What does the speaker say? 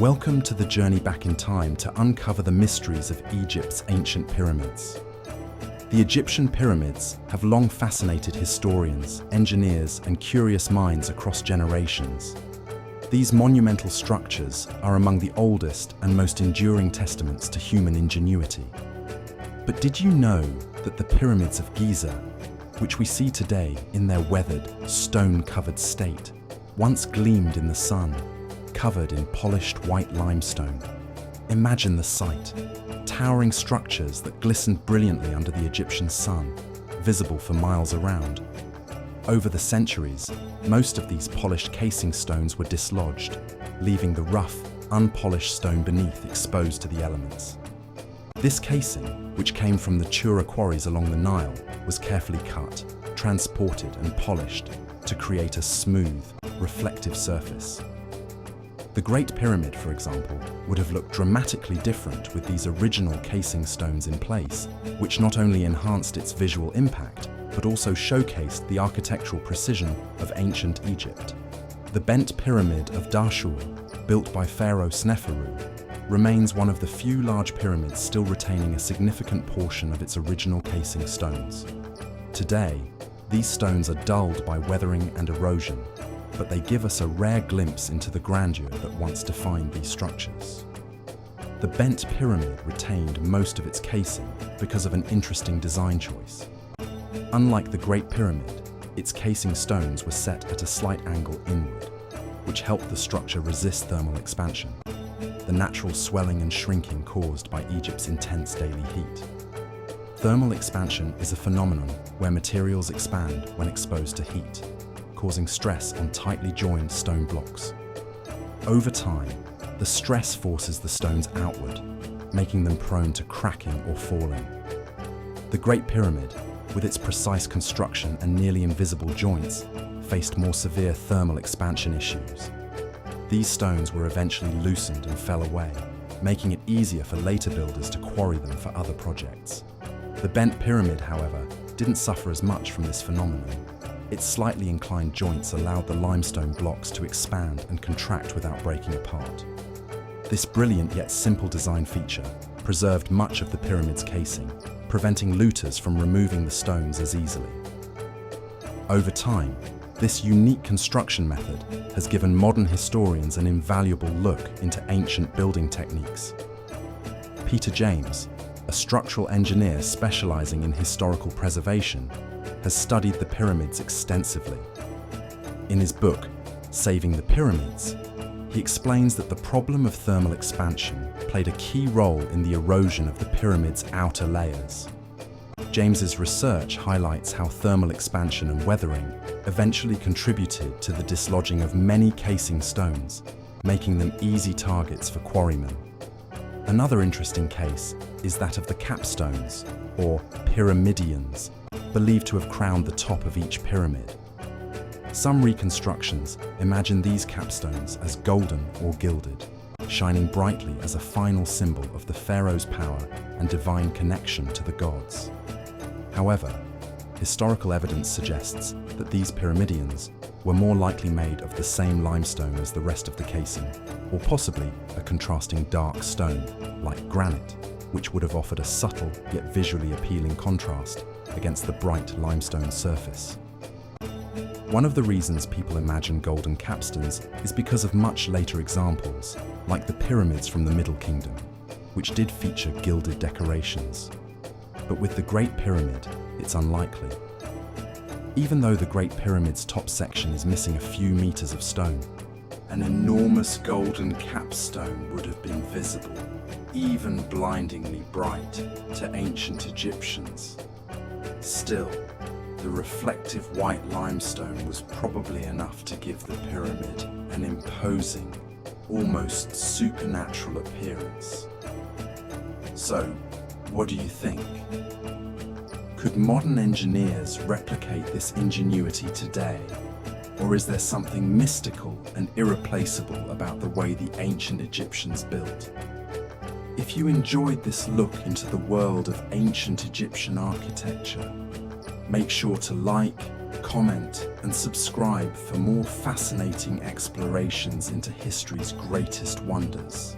Welcome to the journey back in time to uncover the mysteries of Egypt's ancient pyramids. The Egyptian pyramids have long fascinated historians, engineers, and curious minds across generations. These monumental structures are among the oldest and most enduring testaments to human ingenuity. But did you know that the pyramids of Giza, which we see today in their weathered, stone-covered state, once gleamed in the sun, covered in polished white limestone? Imagine the sight. Towering structures that glistened brilliantly under the Egyptian sun, visible for miles around. Over the centuries, most of these polished casing stones were dislodged, leaving the rough, unpolished stone beneath exposed to the elements. This casing, which came from the Tura quarries along the Nile, was carefully cut, transported and polished to create a smooth, reflective surface. The Great Pyramid, for example, would have looked dramatically different with these original casing stones in place, which not only enhanced its visual impact, but also showcased the architectural precision of ancient Egypt. The bent pyramid of Dashur, built by Pharaoh Sneferu, remains one of the few large pyramids still retaining a significant portion of its original casing stones. Today, these stones are dulled by weathering and erosion, but they give us a rare glimpse into the grandeur that once defined these structures. The bent pyramid retained most of its casing because of an interesting design choice. Unlike the Great Pyramid, its casing stones were set at a slight angle inward, which helped the structure resist thermal expansion, the natural swelling and shrinking caused by Egypt's intense daily heat. Thermal expansion is a phenomenon where materials expand when exposed to heat, causing stress on tightly joined stone blocks. Over time, the stress forces the stones outward, making them prone to cracking or falling. The Great Pyramid, with its precise construction and nearly invisible joints, faced more severe thermal expansion issues. These stones were eventually loosened and fell away, making it easier for later builders to quarry them for other projects. The bent pyramid, however, didn't suffer as much from this phenomenon. Its slightly inclined joints allowed the limestone blocks to expand and contract without breaking apart. This brilliant yet simple design feature preserved much of the pyramid's casing, preventing looters from removing the stones as easily. Over time, this unique construction method has given modern historians an invaluable look into ancient building techniques. Peter James, a structural engineer specializing in historical preservation, has studied the pyramids extensively. In his book, Saving the Pyramids, he explains that the problem of thermal expansion played a key role in the erosion of the pyramid's outer layers. James's research highlights how thermal expansion and weathering eventually contributed to the dislodging of many casing stones, making them easy targets for quarrymen. Another interesting case is that of the capstones, or pyramidions, believed to have crowned the top of each pyramid. Some reconstructions imagine these capstones as golden or gilded, shining brightly as a final symbol of the pharaoh's power and divine connection to the gods. However, historical evidence suggests that these pyramidions were more likely made of the same limestone as the rest of the casing, or possibly a contrasting dark stone, like granite, which would have offered a subtle yet visually appealing contrast against the bright limestone surface. One of the reasons people imagine golden capstones is because of much later examples, like the pyramids from the Middle Kingdom, which did feature gilded decorations. But with the Great Pyramid, it's unlikely. Even though the Great Pyramid's top section is missing a few meters of stone, an enormous golden capstone would have been visible, even blindingly bright, to ancient Egyptians. Still, the reflective white limestone was probably enough to give the pyramid an imposing, almost supernatural appearance. So, what do you think? Could modern engineers replicate this ingenuity today? Or is there something mystical and irreplaceable about the way the ancient Egyptians built? If you enjoyed this look into the world of ancient Egyptian architecture, make sure to like, comment, and subscribe for more fascinating explorations into history's greatest wonders.